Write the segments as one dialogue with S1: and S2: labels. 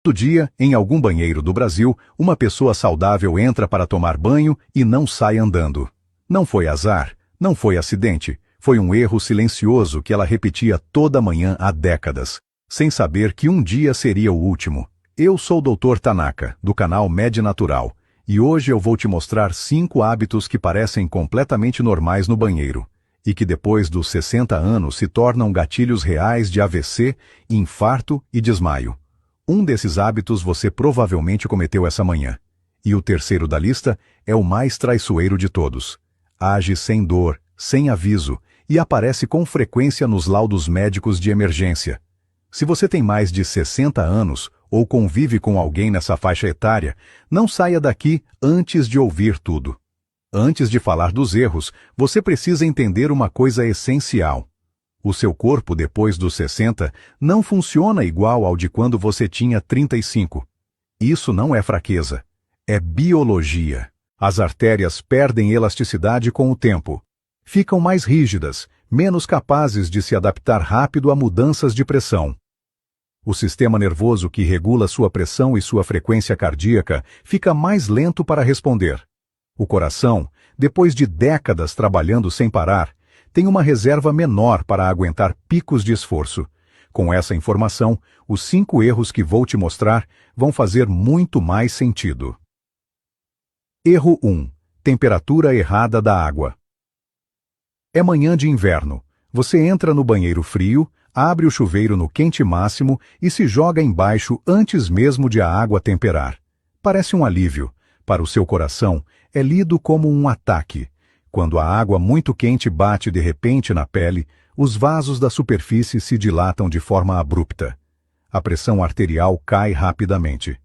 S1: Todo dia, em algum banheiro do Brasil, uma pessoa saudável entra para tomar banho e não sai andando. Não foi azar, não foi acidente, foi um erro silencioso que ela repetia toda manhã há décadas, sem saber que um dia seria o último. Eu sou o Dr. Tanaka, do canal Med Natural, e hoje eu vou te mostrar 5 hábitos que parecem completamente normais no banheiro, e que depois dos 60 anos se tornam gatilhos reais de AVC, infarto e desmaio. Um desses hábitos você provavelmente cometeu essa manhã. E o terceiro da lista é o mais traiçoeiro de todos. Age sem dor, sem aviso, e aparece com frequência nos laudos médicos de emergência. Se você tem mais de 60 anos ou convive com alguém nessa faixa etária, não saia daqui antes de ouvir tudo. Antes de falar dos erros, você precisa entender uma coisa essencial. O seu corpo, depois dos 60, não funciona igual ao de quando você tinha 35. Isso não é fraqueza. É biologia. As artérias perdem elasticidade com o tempo. Ficam mais rígidas, menos capazes de se adaptar rápido a mudanças de pressão. O sistema nervoso que regula sua pressão e sua frequência cardíaca fica mais lento para responder. O coração, depois de décadas trabalhando sem parar, tem uma reserva menor para aguentar picos de esforço. Com essa informação, os 5 erros que vou te mostrar vão fazer muito mais sentido. Erro 1. Temperatura errada da água. É manhã de inverno. Você entra no banheiro frio, abre o chuveiro no quente máximo e se joga embaixo antes mesmo de a água temperar. Parece um alívio. Para o seu coração, é lido como um ataque. Quando a água muito quente bate de repente na pele, os vasos da superfície se dilatam de forma abrupta. A pressão arterial cai rapidamente.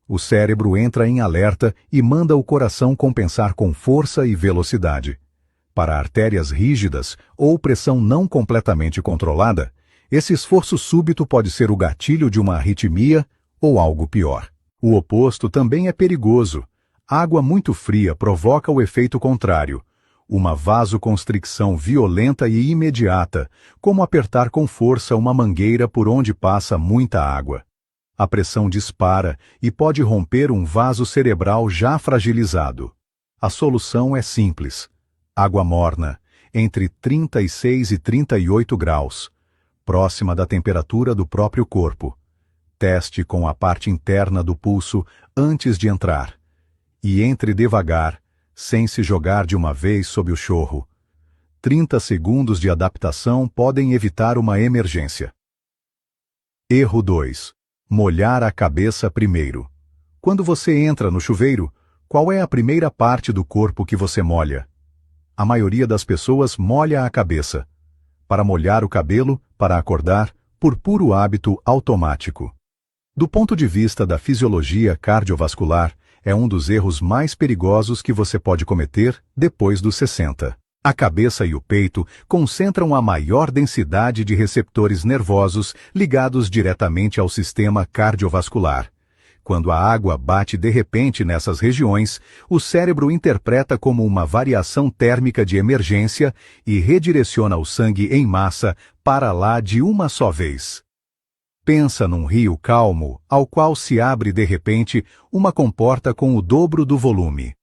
S1: O cérebro entra em alerta e manda o coração compensar com força e velocidade. Para artérias rígidas ou pressão não completamente controlada, esse esforço súbito pode ser o gatilho de uma arritmia ou algo pior. O oposto também é perigoso. Água muito fria provoca o efeito contrário. Uma vasoconstricção violenta e imediata, como apertar com força uma mangueira por onde passa muita água. A pressão dispara e pode romper um vaso cerebral já fragilizado. A solução é simples. Água morna, entre 36 e 38 graus, próxima da temperatura do próprio corpo. Teste com a parte interna do pulso antes de entrar. E entre devagar, sem se jogar de uma vez sob o chorro. 30 segundos de adaptação podem evitar uma emergência. Erro 2. Molhar a cabeça primeiro. Quando você entra no chuveiro, qual é a primeira parte do corpo que você molha? A maioria das pessoas molha a cabeça. Para molhar o cabelo, para acordar, por puro hábito automático. Do ponto de vista da fisiologia cardiovascular, é um dos erros mais perigosos que você pode cometer depois dos 60. A cabeça e o peito concentram a maior densidade de receptores nervosos ligados diretamente ao sistema cardiovascular. Quando a água bate de repente nessas regiões, o cérebro interpreta como uma variação térmica de emergência e redireciona o sangue em massa para lá de uma só vez. Pensa num rio calmo, ao qual se abre de repente uma comporta com o dobro do volume.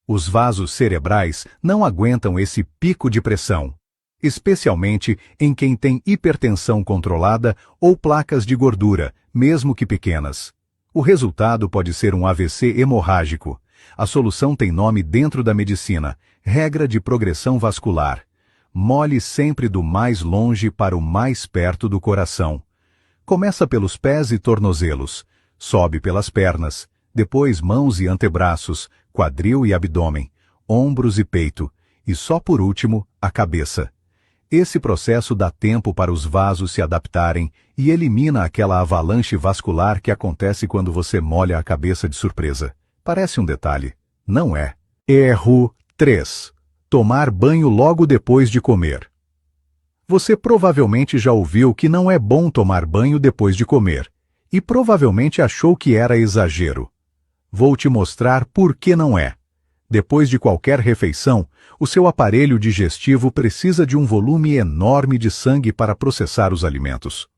S1: Os vasos cerebrais não aguentam esse pico de pressão, especialmente em quem tem hipertensão controlada ou placas de gordura, mesmo que pequenas. O resultado pode ser um AVC hemorrágico. A solução tem nome dentro da medicina: regra de progressão vascular. Molhe sempre do mais longe para o mais perto do coração. Começa pelos pés e tornozelos, sobe pelas pernas, depois mãos e antebraços, quadril e abdômen, ombros e peito, e só por último, a cabeça. Esse processo dá tempo para os vasos se adaptarem e elimina aquela avalanche vascular que acontece quando você molha a cabeça de surpresa. Parece um detalhe. Não é. Erro 3. Tomar banho logo depois de comer. Você provavelmente já ouviu que não é bom tomar banho depois de comer, e provavelmente achou que era exagero. Vou te mostrar por que não é. Depois de qualquer refeição, o seu aparelho digestivo precisa de um volume enorme de sangue para processar os alimentos.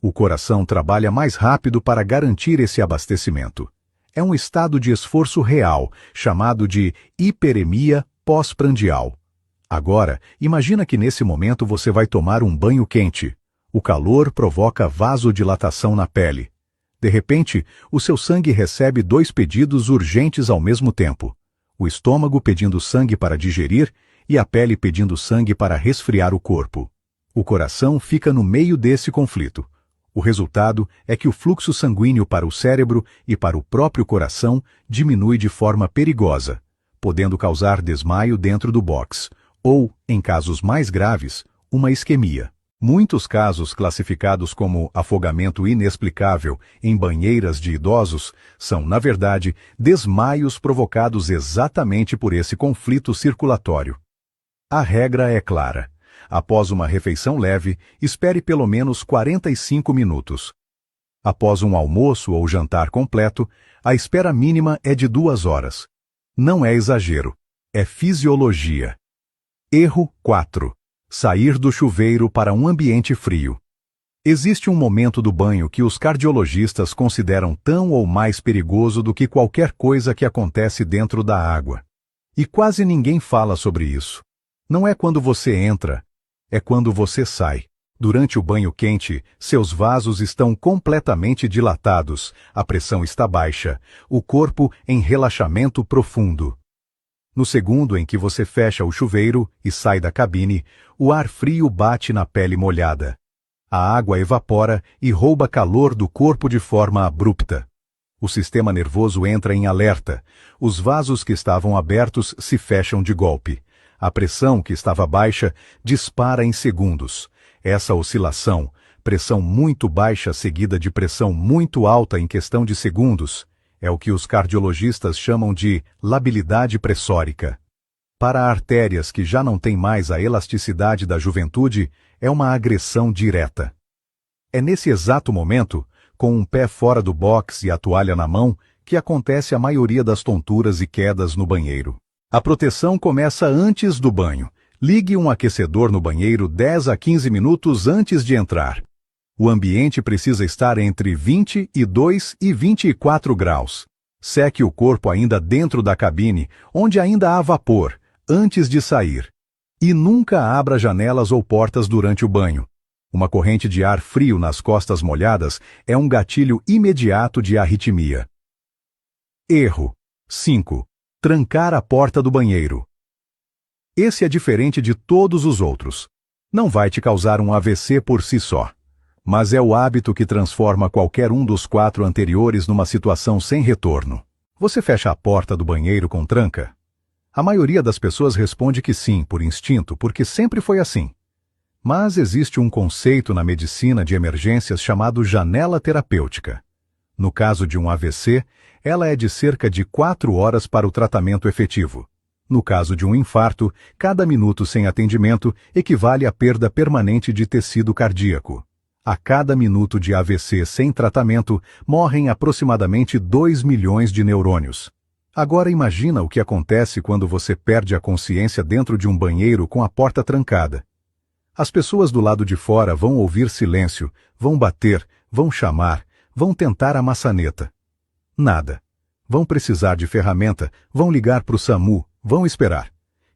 S1: O coração trabalha mais rápido para garantir esse abastecimento. É um estado de esforço real, chamado de hiperemia pós-prandial. Agora, imagina que nesse momento você vai tomar um banho quente. O calor provoca vasodilatação na pele. De repente, o seu sangue recebe 2 pedidos urgentes ao mesmo tempo. O estômago pedindo sangue para digerir e a pele pedindo sangue para resfriar o corpo. O coração fica no meio desse conflito. O resultado é que o fluxo sanguíneo para o cérebro e para o próprio coração diminui de forma perigosa, podendo causar desmaio dentro do box, ou, em casos mais graves, uma isquemia. Muitos casos classificados como afogamento inexplicável em banheiras de idosos são, na verdade, desmaios provocados exatamente por esse conflito circulatório. A regra é clara. Após uma refeição leve, espere pelo menos 45 minutos. Após um almoço ou jantar completo, a espera mínima é de 2 horas. Não é exagero, é fisiologia. Erro 4. Sair do chuveiro para um ambiente frio. Existe um momento do banho que os cardiologistas consideram tão ou mais perigoso do que qualquer coisa que acontece dentro da água. E quase ninguém fala sobre isso. Não é quando você entra, é quando você sai. Durante o banho quente, seus vasos estão completamente dilatados, a pressão está baixa, o corpo em relaxamento profundo. No segundo em que você fecha o chuveiro e sai da cabine, o ar frio bate na pele molhada. A água evapora e rouba calor do corpo de forma abrupta. O sistema nervoso entra em alerta. Os vasos que estavam abertos se fecham de golpe. A pressão, que estava baixa, dispara em segundos. Essa oscilação, pressão muito baixa seguida de pressão muito alta em questão de segundos, é o que os cardiologistas chamam de labilidade pressórica. Para artérias que já não têm mais a elasticidade da juventude, é uma agressão direta. É nesse exato momento, com um pé fora do box e a toalha na mão, que acontece a maioria das tonturas e quedas no banheiro. A proteção começa antes do banho. Ligue um aquecedor no banheiro 10 a 15 minutos antes de entrar. O ambiente precisa estar entre 22 e 24 graus. Seque o corpo ainda dentro da cabine, onde ainda há vapor, antes de sair. E nunca abra janelas ou portas durante o banho. Uma corrente de ar frio nas costas molhadas é um gatilho imediato de arritmia. Erro 5. Trancar a porta do banheiro. Esse é diferente de todos os outros. Não vai te causar um AVC por si só. Mas é o hábito que transforma qualquer um dos 4 anteriores numa situação sem retorno. Você fecha a porta do banheiro com tranca? A maioria das pessoas responde que sim, por instinto, porque sempre foi assim. Mas existe um conceito na medicina de emergências chamado janela terapêutica. No caso de um AVC, ela é de cerca de 4 horas para o tratamento efetivo. No caso de um infarto, cada minuto sem atendimento equivale à perda permanente de tecido cardíaco. A cada minuto de AVC sem tratamento, morrem aproximadamente 2 milhões de neurônios. Agora imagina o que acontece quando você perde a consciência dentro de um banheiro com a porta trancada. As pessoas do lado de fora vão ouvir silêncio, vão bater, vão chamar, vão tentar a maçaneta. Nada. Vão precisar de ferramenta, vão ligar para o SAMU, vão esperar.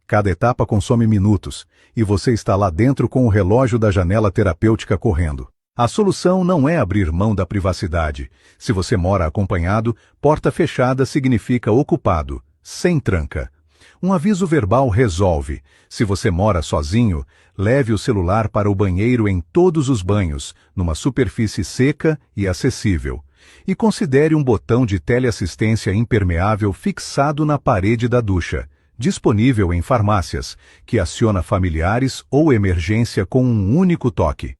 S1: Cada etapa consome minutos, e você está lá dentro com o relógio da janela terapêutica correndo. A solução não é abrir mão da privacidade. Se você mora acompanhado, porta fechada significa ocupado, sem tranca. Um aviso verbal resolve. Se você mora sozinho, leve o celular para o banheiro em todos os banhos, numa superfície seca e acessível. E considere um botão de teleassistência impermeável fixado na parede da ducha, disponível em farmácias, que aciona familiares ou emergência com um único toque.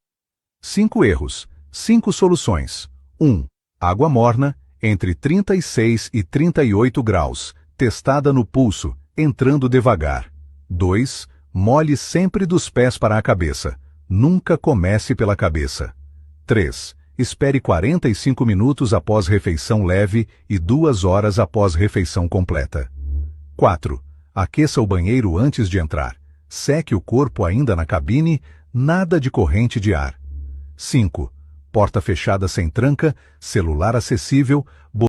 S1: 5 erros, 5 soluções. 1. Água morna, entre 36 e 38 graus, testada no pulso, entrando devagar. 2. Molhe sempre dos pés para a cabeça. Nunca comece pela cabeça. 3. Espere 45 minutos após refeição leve e 2 horas após refeição completa. 4. Aqueça o banheiro antes de entrar. Seque o corpo ainda na cabine, nada de corrente de ar. 5. Porta fechada sem tranca, celular acessível,